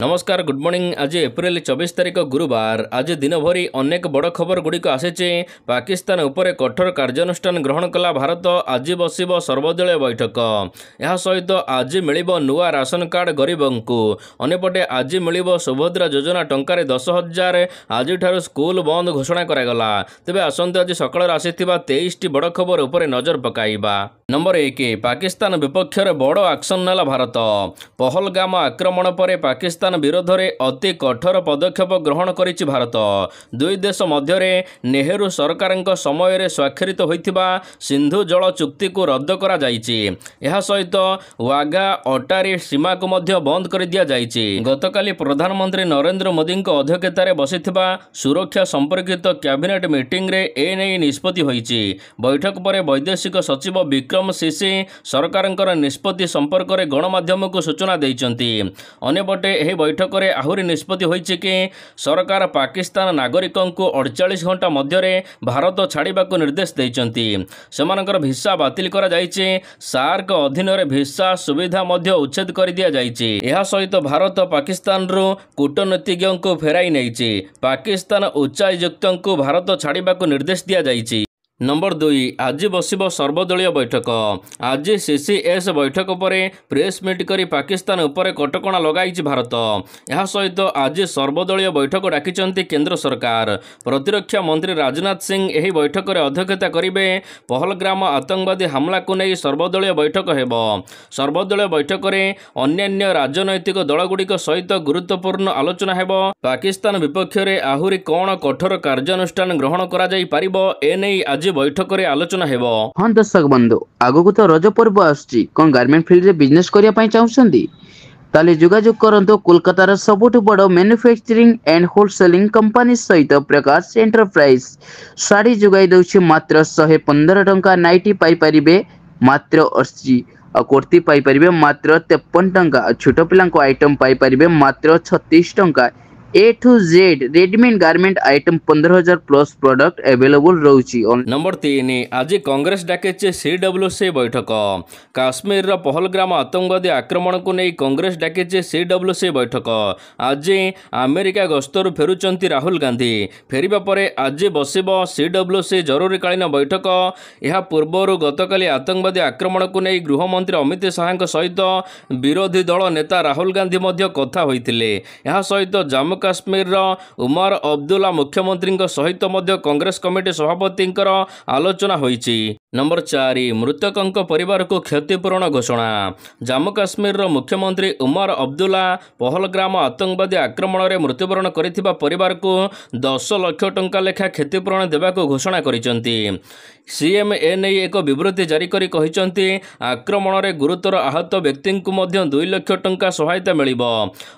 नमस्कार good morning. आज April 24 तारिख गुरुवार। आज दिन भरी अनेक बड़ खबर गुड़िक आसी। पाकिस्तान उपर कठोर कार्यानुष्ठान ग्रहण कला भारत। आज बसिब सर्वदलीय बैठक। यह सहित आज मिल नुआ राशन कार्ड गरीबों को। अंपटे आज मिल सुभद्रा योजना टंकार 10,000। आज स्कूल बंद घोषणा करागला। तेज आसतु आज सकाल आसी 23 बड़ खबर उपर नजर पकाइबा। नंबर 1 पाकिस्तान विपक्ष बड़ एक्शन नेला भारत। पहलगाम आक्रमण पर पाकिस्तान विरोध में अति कठोर पदक्षेप ग्रहण करिछि भारत। दुई देश मध्य नेहरू सरकार समय स्वाक्षरित होइथिबा सिंधु जल चुक्ति को रद्द करा जाइछि। यह सहित वाघा अटारी सीमा को मध्य बंद कर दिया जाइछि। गतकाली प्रधानमंत्री नरेंद्र मोदी अध्यक्षतार बसिथिबा सुरक्षा संपर्कित कैबिनेट मीटिंग रे एने निष्पत्ति होइछि। बैठक पर वैदेशिक सचिव विक्रम सिसी सरकार निष्पत्ति संपर्क में गणमाध्यम को सूचना देइछन्ति। अन्यपटे यह बैठक में आहरी निष्पत्ति होइछि कि सरकार पाकिस्तान नागरिकों को 48 घंटा मध्य भारत छाड़िबा को निर्देश देइछन्ति। सेमानकर भिसा बातिल करा जाइछि। सार्क अधीन रे भिसा सुविधा मध्य उच्छेद कर दिया जाइछि। यह सहित भारत पाकिस्तान रु कूटनीतिज्ञों को फेराई नैछि। पाकिस्तान उच्चायुक्तों को भारत छाड़िबा को निर्देश दिया जाइछि। नंबर 2 आज बसिब सर्वदलीय बैठक। आज सीसीएस बैठक पर प्रेस मीट करी पाकिस्तान उपर कटकणा लगाई भारत। यह सहित आज सर्वदलीय बैठक डाकिचंती केंद्र सरकार। प्रतिरक्षा मंत्री राजनाथ सिंह यह बैठक में अध्यक्षता करेंगे। पहलगाम आतंकवादी हमला को नहीं सर्वदलीय बैठक हेब। सर्वदलीय बैठक में अन्य राजनैतिक दलगुड़िक सहित गुरुत्वपूर्ण आलोचना हेब। पाकिस्तान विपक्ष में आहरी कौन कठोर कार्यानुष्ठान ग्रहण करा जाई पारिबो एने आज बैठक रे आलोचना हेबो। हाँ दर्शक बंधु आगु तो रज पर्व आसुची। कौन गारमेंट फील्ड रे बिजनेस करिया पई चाहुछंती ताले जोगाजोग करंतो कोलकातार सबुठ बड़ मैन्युफैक्चरिंग एंड होलसेलिंग कंपनी सहित प्रकाश एंटरप्राइज। साड़ी जोगाई दउछि मात्र 115 टंका। नाइटी पाई परिबे मात्र 80 और कुर्ती पाई परिबे मात्र 53 टंका। छोट पिलांको आइटम पाई परिबे मात्र 36 टंका। A to Z readymade garment item 15,000 plus product available रहुछि। नंबर 3 आज कांग्रेस डाके CWC बैठक। काश्मीर पहलगाम आतंकवादी आक्रमण को नहीं कांग्रेस डाके CWC बैठक। आज अमेरिका गस्तरु फेरुचंती राहुल गांधी। फेरिबा परे आज बसिब CWC जरूरीकालीन बैठक। यह पूर्वर गतकाली आतंकवादी आक्रमण को नहीं गृहमंत्री अमित शाह सहित विरोधी दल नेता राहुल गांधी मध्य कथा होइतिले। यह सहित जम्मू काश्मीर उमर अब्दुल्ला मुख्यमंत्री सहित मध्य कांग्रेस कमिटी सभापति आलोचना होइछि। नंबर 4 मृतकों परिवार को क्षतिपूरण घोषणा। जम्मू काश्मीर मुख्यमंत्री उमर अब्दुल्ला पहलगाम आतंकवादी आक्रमण में मृत्युवरण करिथिबा परिवार को 10 लाख टंका लेखा क्षतिपूरण देवाको घोषणा करिसंती। सीएम एने एक विवृत्ति जारी करी कहिसंती आक्रमण में गुरुतर आहत व्यक्ति को मध्य 2 लाख टंका सहायता मिलिबो।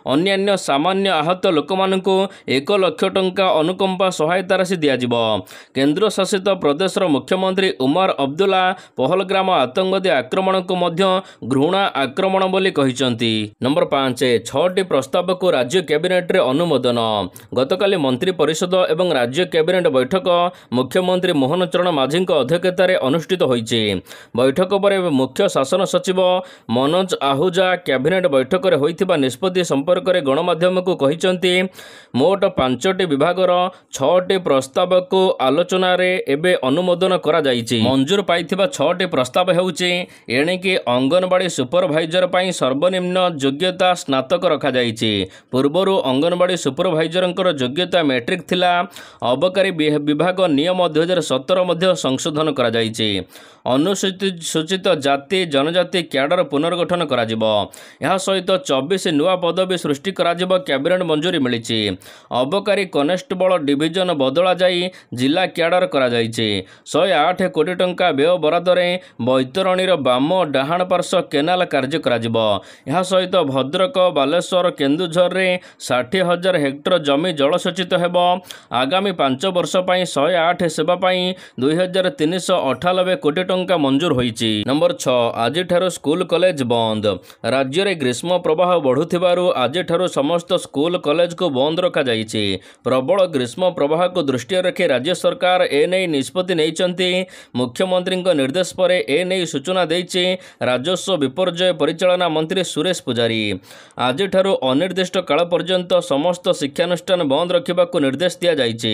अन्यान्य सामान्य आहत लोकमानंकु 1 लाख टंका अनुकंपा सहायता राशि दियाजिबो। केंद्र शासित प्रदेश मुख्यमंत्री उमर अब्दुल्ला पहलगाम आतंकवादी आक्रमण को मध्य घृणा आक्रमण बोली कहिसंती। नंबर 5 6टी प्रस्ताव को राज्य कैबिनेट रे अनुमोदन। गतकाली मंत्री परिषद एवं राज्य कैबिनेट बैठक मुख्यमंत्री मोहन चरण माझी अध्यक्षतार अनुष्ठित होइछि। बैठक पर मुख्य शासन सचिव मनोज आहूजा कैबिनेट बैठक में होइथिबा निष्पत्ति संपर्क में गणमाध्यम को कहिसंती मोट 5टी विभागर 6टी प्रस्ताव को आलोचना रे एबे अनुमोदन करा जाइछि। मंजूर पाइथिबा 6टी प्रस्ताव हेउछि एणिकी अंगनवाड़ी सुपरभाइजर पाई सर्वनिम्न योग्यता स्नातक रखा जाइछि। पूर्वरु अंगनवाड़ी सुपरभाइजरंकर योग्यता मैट्रिक थिला। अबकारी विभाग नियम 2017 मध्ये संशोधन करा जाइछि। अनुसूचित जाति जनजाति क्याडर पुनर्गठन करा जिवो। यह सहित 24 नुआ पदवी सृष्टि करा जिवो। कैबिनेट मंजूरी मिलिछि। अबकारी कनेस्टेबल डिविजन बदला जाई जिला क्याडर करा जाइछि। 108 कोटी टंका व्यय बराद रे बैतरणीर बाम डाहाण पार्श्व केनाल कार्य करा जिवो। यह सहित भद्रक बालेश्वर केन्दुझर रे 60,000 हेक्टर जमी जलसेचित हेबो। आगामी 5 वर्ष पई 108 सेवा पई 2,398 कोटी टंका मंजूर होइछि। नंबर 6 आज ठारो स्कूल कॉलेज बंद। राज्य रे ग्रीष्म प्रवाह बढ़ुथिबारु आज ठारो समस्त स्कूल कॉलेज को बंद रखाଯାଇଛି। प्रबल ग्रीष्म प्रवाह को दृष्टि रखी राज्य सरकार एने निष्पत्ति नेइचंती। मुख्यमंत्री निर्देश पर एने सूचना देइछि राजस्व विपर्यय परिचालना मंत्री सुरेश पुजारी। आज अनिर्दिष्ट काल पर्यंत समस्त शिक्षानुष्ठान बंद रखा निर्देश दि जाइछि।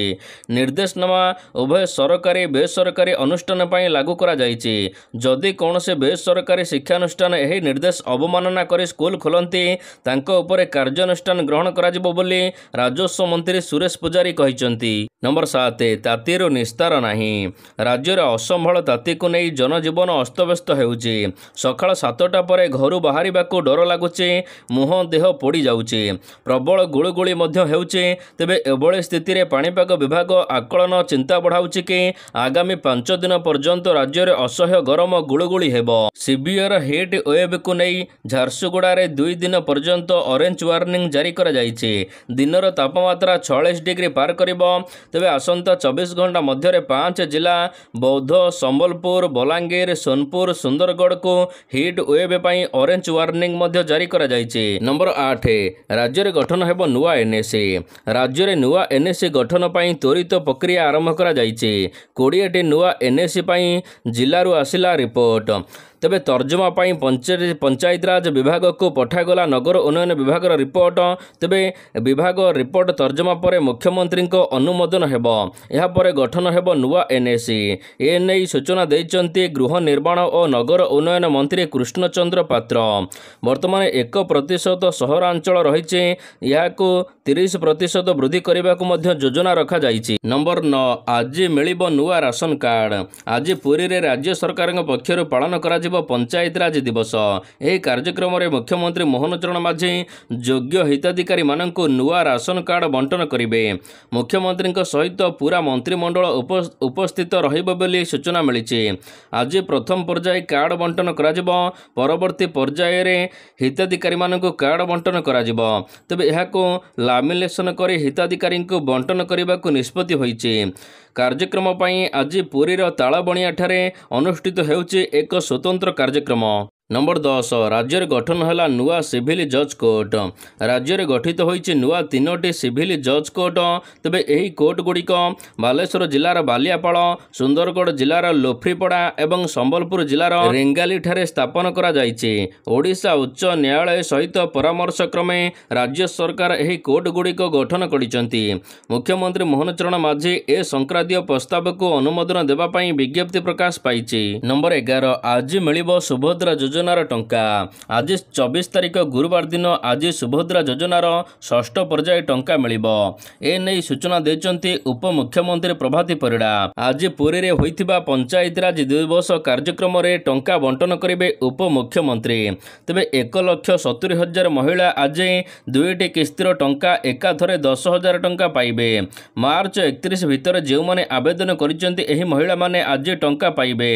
निर्देशनामा उभय सरकारी बेसरकारी अनुष्ठान पर लागू करा जाइछि। जदि कौनसी बेसरकारी शिक्षानुष्ठान यह निर्देश अवमानना कर स्कूल खोलती तांको उपरे कार्यानुष्ठान ग्रहण कराजिबो बोली राजस्व मंत्री सुरेश पुजारी कहिसंती। नंबर 7 तातीर निस्तार नाही। राज्य में असंभाल ताती को नहीं जनजीवन अस्तव्यस्त होउछि। सकाळ 7टा पर घर बाहर डर लगुच, मुह देह पोड़ी जाउछि, प्रबल गुळुगुळी मध्य हेउछि। तेबे एभଳି स्थिति रे पाणीपाग विभाग आकलन चिंता बढ़ाउछि कि आगामी 5 दिन पर्यंत राज्य में असह्य गरम गुळुगुळी हेबो। सीवियर हीट वेव को नहीं झारसुगुड़ा रे 2 दिन पर्यंत ऑरेंज वार्निंग जारी करा जाइछि। दिनर तापमात्रा 46 डिग्री पार करिबो। तेबे आसंता 24 घंटा मध्य 5 जिला बौद्ध, संबलपुर, बलांगीर, सोनपुर, सुंदरगढ़ को हीट वेव पाई ऑरेंज वार्निंग मध्य जारी करा जाइछि। नंबर 8 राज्य में गठन हेबो नुआ एनएसी। राज्य में नुआ एनएसी गठन पाई त्वरित प्रक्रिया आरंभ करा जाइछि। 20टी नुआ एनएसी पाई जिल्लारू आसिला रिपोर्ट। तेबे तर्जमा पाई पंचायतराज विभाग को पठागला नगर उन्नयन विभाग रिपोर्ट। तेबे विभाग रिपोर्ट तर्जमा पर मुख्यमंत्री अनुमोदन हेबो। यह पर गठन हेबो नुआ एनएसी। एने सूचना देइचंती गृह निर्माण और नगर उन्नयन मंत्री कृष्णचंद्र पात्र। वर्तमान 1% सहरांचल रही यह 30% वृद्धि करने को योजना रखा जाइछि। नंबर 9 आज मिलिबो नुआ राशन कार्ड। आज पुरी रे राज्य सरकार पक्षर पालन करा पंचायतराज दिवस। यह कार्यक्रम में मुख्यमंत्री मोहन चरण माझी योग्य हिताधिकारी मानक नुआ राशन कार्ड बंटन करेंगे। मुख्यमंत्री सहित पूरा मंत्रिमंडल उपस्थित रहिबो बोली सूचना मिली। आज प्रथम पर्याय कार्ड बंटन करा परवर्ती पर्याय रे हिताधिकारी मानक कार्ड बंटन करा तेबे यहाको लामिनेशन कर हिताधिकारी बंटन करने को निष्पत्ति होइछि। कार्यक्रम पई आज पुरीर तालबणिया ठारे अनुष्ठित हेउछि एक स्वतंत्र कार्यक्रम। नंबर 10 राज्य में गठन है नुआ सिविल जज कोर्ट। राज्य में गठित होइछि नुआ 3टी सिविल जज कोर्ट। तेबे यही कोर्ट गुड़िक बालेश्वर जिलार बालियापाल, सुंदरगढ़ जिलार लोफ्रीपड़ा एवं संबलपुर जिलार रेंगाली ठारे स्थापन करा जाइछि। ओडिशा उच्च न्यायालय सहित परामर्श क्रमे राज्य सरकार यही कोर्ट गुड़िक गठन करिसंती। मुख्यमंत्री मोहन चरण माझी ए संक्रांतीय प्रस्ताव को अनुमोदन देबा पई विज्ञप्ति प्रकाश पाइछि। नंबर 11 आज मिलिबो सुभद्रा योजनार टंका। आज 24 तारिख गुरुवार दिन आज सुभद्रा योजनार 6ठ पर्याय टंका मिलिबो। ए नै सूचना देचंती उप मुख्यमंत्री प्रभाती परिड़ा। आज पुरी रे होइथिबा पंचायतराज दिवस कार्यक्रम रे टंका बंटन करिवे उप मुख्यमंत्री। तेबे 1,70,000 महिला आज 2टी किस्तिर टंका एकाथरे 10,000 टंका पाइबे। मार्च 31 भितर जो माने आवेदन करिसंती एही महिला माने आज टंका पाइबे।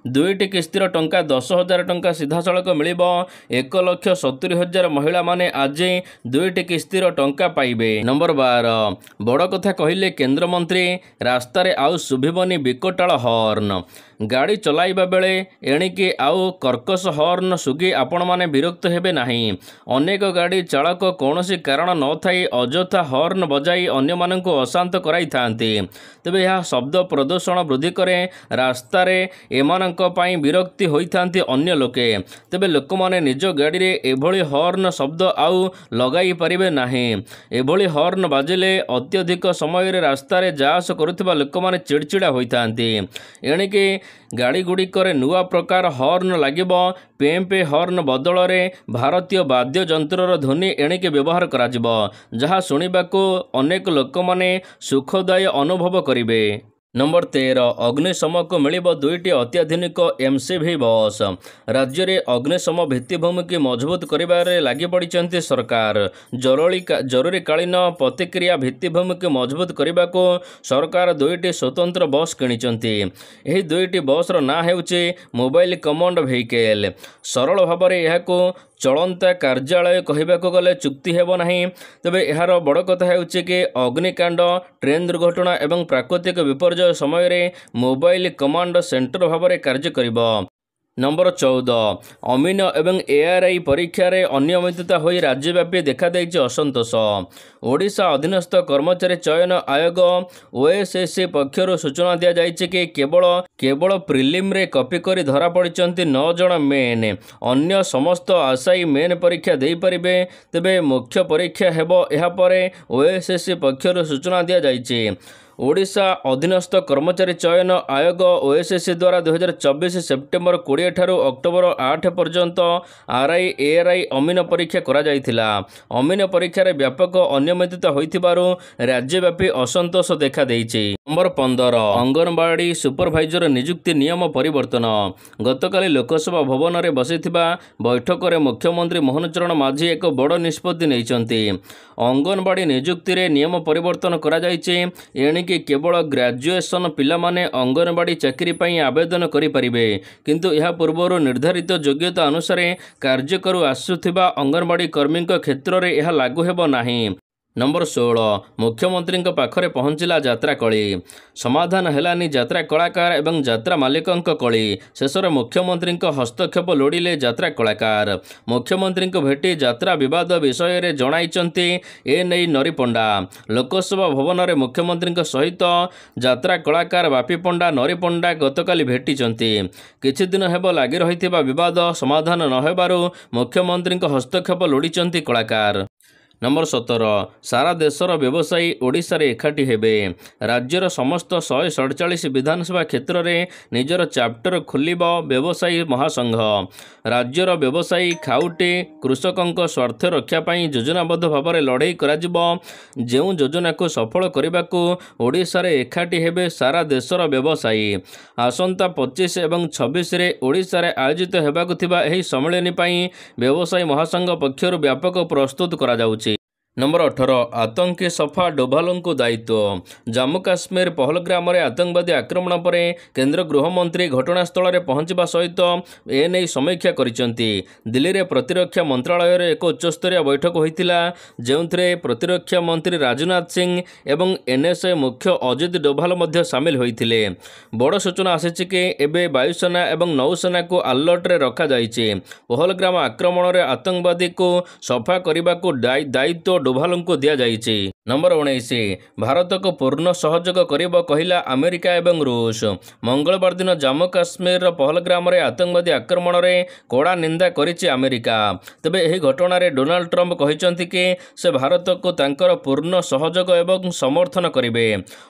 2टी किस्तिर टंका 10,000 टंका सीधासलख मिलिबो। 1,70,000 महिला माने आज 2टी किस्तिर टंका पाइबे। नंबर 12 बड़ कथा कहिले केंद्र मंत्री रास्तार आउ शुभिबनी विकटाल हॉर्न। गाड़ी चलाइबा बेले एणिकी आउ कर्कश हॉर्न सुगी आपण माने विरक्त हेबे नाही। अनेक गाड़ी चालक कौनसी कारण न थाई अजथा हॉर्न बजाई अन्य माननकु अशांत कराई थांती। तेबे यह शब्द प्रदूषण वृद्धि करे। रास्तार एमानक पई विरक्ति होई थांती अन्य लोके। तेबे लोक माने निज गाड़ी रे एभली हॉर्न शब्द आउ लगाई परिबे नाही। एभली हॉर्न बाजिले अत्यधिक समय रे रास्ता रे जास करुथिबा लोक माने चिड़चिड़ा होई थांती। एणिकी गाड़ी गुड़िकर नुआ प्रकार हॉर्न लागिबो। पेम्पे हॉर्न बदल में भारतीय वाद्य जंत्रर ध्वनि एणिके व्यवहार कराजिबो, जहा शुणिबाकू अनेक लोक माने सुखदायी अनुभव करिवे। नंबर 13 अग्निशम को मिलिबो 2टी अत्याधुनिक एमसीवी बस। राज्य में अग्निशम भित्तिभूमि की मजबूत करिबारे लागि पड़िचंती सरकार। जरूरीकालीन प्रतिक्रिया भित्तिभूमि की मजबूत करने को सरकार 2टी स्वतंत्र बस किणिचंती। एही 2टी बसर ना हेउची मोबाइल कमांड व्हीकल। सरल भाव में यहाको चलंता कार्यालय कहवाक गले चुक्ति हेब नहीं। तेबे यार बड़ कथा हेउची कि अग्निकांड, ट्रेन दुर्घटना एवं प्राकृतिक विपर्यय समय रे मोबाइल कमांड सेंटर भाव में कार्य करिबो। नंबर 14 अमीन एवं एआरआई परीक्षार अनियमितता हो राज्यव्यापी देखादेछि असंतोष। ओडिशा अधीनस्थ कर्मचारी चयन आयोग ओएसएससी पक्षर सूचना दि जाइछि कि केवल प्रिलिम्रे कॉपी करी धरा पड़िचंती 9 जण मेन। अन्य समस्त आशायी मेन परीक्षा दे परिबे। तेबे मुख्य परीक्षा हेबो एहा परे ओएसएससी पक्षर सूचना दि जाइछि। ओडिशा अधीनस्थ कर्मचारी चयन आयोग ओएसएससी द्वारा 2024 सेप्टेम्बर 20 ठारू अक्टोबर 8 पर्यंत आरआई एआरआई अमीन परीक्षा करा जाइथिला। अमीन परीक्षार व्यापक अनियमितता होइथिबारु राज्यव्यापी असंतोष देखा देइछि। नंबर 15 अंगनवाड़ी सुपरभाइजर नियुक्ति नियम परिवर्तन। गतकाली लोकसभा भवन में बसिथिबा बैठक में मुख्यमंत्री मोहन चरण माझी एक बड़ निष्पत्ति नैछंती। अंगनवाड़ी नियुक्ति रे नियम परिवर्तन करा जाइछि। एणिकी केवल ग्रेजुएशन पिलामाने अंगनवाड़ी चाकरी पाई आवेदन करिपारिबे, किंतु यह पूर्व निर्धारित योग्यता अनुसार कार्य करू आसुथिबा अंगनवाड़ी कर्मी क्षेत्र में यह लागू हेबो नाही। नंबर 16 मुख्यमंत्री पाखरे पहुंचला यात्रा कली। समाधान हेलानी यात्रा कलाकार एवं यात्रा मालिकंक कली। शेषर मुख्यमंत्री हस्तक्षेप लोड़िले यात्रा कलाकार। मुख्यमंत्री भेटी यात्रा विवाद विषय रे जणाइचंती एनै नरी पंडा। लोकसभा भवन में मुख्यमंत्री सहित यात्रा कलाकार बापी पंडा नरी पंडा गतकाली भेटिचंती। किछि दिन हेबो लागि रहिथिबा विवाद समाधान न हेबारु मुख्यमंत्री हस्तक्षेप लोड़िचंती कलाकार। नंबर 17 सारा देशर व्यवसायी ओडिशारे एकाठी हेबे। राज्यर समस्त 147 विधानसभा क्षेत्र में निजर चैप्टर खोलिब व्यवसायी महासंघ। राज्यर व्यवसायी खाउटी कृषकों स्वार्थ रक्षापी योजनाबद्ध भाव में लड़ाई कराजिबो। जेउ योजना को सफल करने को ओडिशा रे एकाठी हेबे सारा देशर व्यवसायी। आसंता 25 एवं 26 रे ओडिशा रे आयोजित हेबाकु थिबा एही सम्मेलन पई व्यवसायी महासंघ पक्षर व्यापक प्रस्तुत करा जाउछि। नंबर 18 आतंकी सफा डोभालों दायित्व। जम्मू काश्मीर पहलग्राम में आतंकवादी आक्रमण पर केंद्र गृहमंत्री घटनास्थल में पहुंचवा सहित एने समीक्षा करिसेंती। दिल्ली में प्रतिरक्षा मंत्रालय रे एक उच्चस्तरीय बैठक होइतिला, जेउथरे प्रतिरक्षा मंत्री राजनाथ सिंह एवं एनएसए मुख्य अजित डोभाल मध्य सामिल होइतिले। बड़ सूचना आसिछि कि एबे वायुसेना एवं नौसेना को अलर्ट रे रखा जाइछि। पहलग्राम आक्रमण में आतंकवादी को सफा करने को दायित्व डोभालों को दिया जाइछि। नंबर 19 भारत को पूर्ण सहयोग करिब कहिला अमेरिका एवं रूस। मंगलवार दिन जम्मू काश्मीर पहलग्राम में आतंकवादी आक्रमण में कड़ा निंदा करिछि अमेरिका। तेबे एही घटना रे डोनाल्ड ट्रंप कहिसंती कि से भारत को तांकर पूर्ण सहयोग एवं समर्थन करिवे।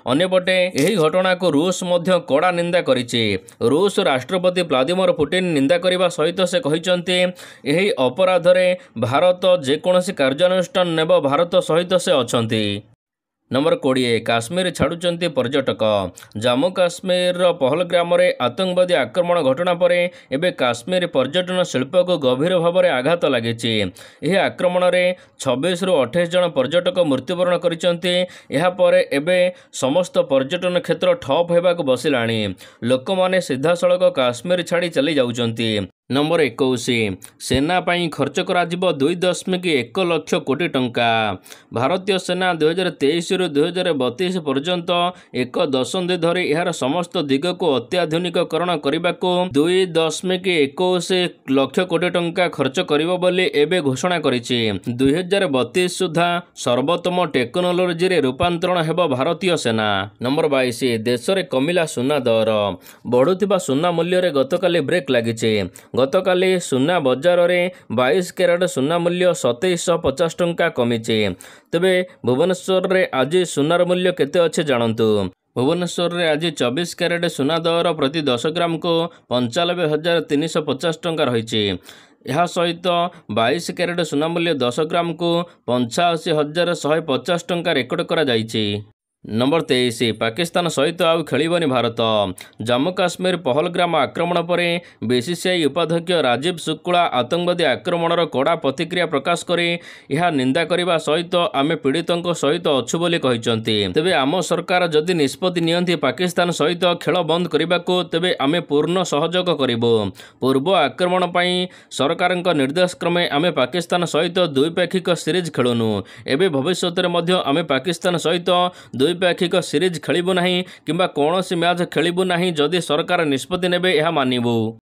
अन्यपटे एही घटना को रूस मध्य कड़ा निंदा करिछि। रूस राष्ट्रपति व्लादिमीर पुतिन निंदा करिबा सहित से कहिसंती एही अपराध रे भारत जेकोसी कार्यानुष्ठान नेब भारत सहित से अछंती। नंबर 20 काश्मीर छाड़ुचंती पर्यटक। जम्मू काश्मीर पहलग्राम में आतंकवादी आक्रमण घटना पर एबे काश्मीर पर्यटन शिल्प को गभीर भाव में आघात लगी। यह आक्रमण में 26 रु 28 जन पर्यटक मृत्युवरण करिसेंती। एहा परे एबे समस्त पर्यटन क्षेत्र ठप होबाक बसिलाणी। लोक माने सीधासळख काश्मीर छाड़ी चली जाउचंती। नंबर 21 सेना पाई खर्च करा 2.1 लाख कोटी टंका। भारतीय सेना 2023 रु 2032 पर्यंत एक दशंधि धरी यार समस्त दिग को अत्याधुनिकरण करने को 2.21 लाख कोटी टंका खर्च करिबो बोली एबे घोषणा करिछि। 2032 सुधा सर्वोत्तम टेक्नोलोजी रे रूपांतरण हेबो भारतीय सेना। नंबर 22 देश रे कमिला सुना दर। बढ़ुथिबा सुना मूल्य रे गतकाली ब्रेक लागिछि। गतकाली सुना बजार में 22 कैरेट सुना मूल्य 2750 टंका कमिचे। तेबे भुवनेश्वर रे आज सुनार मूल्य केते अच्छे जानतु। भुवनेश्वर रे आज 24 कैरेट सुना दर प्रति 10 ग्राम को 95,350 टंका रही। यह सहित 22 कैरेट सुना मूल्य 10 ग्राम को 85,150 टंका रेकर्ड करा जाइछि। नंबर 23 पाकिस्तान सहित आउ खेलिबनी भारत। जम्मू काश्मीर पहलग्राम आक्रमण पर बीसीसीआई उपाध्यक्ष राजीव शुक्ला आतंकवादी आक्रमणर कड़ा प्रतिक्रिया प्रकाश करी यह निंदा करने सहित आमे पीड़ितों सहित अच्छु बोली कहिसंती। तेबे आम सरकार जदि निष्पत्ति नियंती पाकिस्तान सहित खेल बंद करने को तेबे आमे पूर्ण सहयोग करिबो। पूर्व आक्रमण पई सरकारक निर्देश क्रमे आमे पाकिस्तान सहित द्विपाक्षिक सीरीज खेलुनु। एबे भविष्यत रे मध्य आमे पाकिस्तान सहित द्विपाक्षिक सीरीज खेलिबु नाही किंबा कौनसी मैच खेलिबु नाही जदि सरकार निष्पत्ति नेबे यह मानिबु।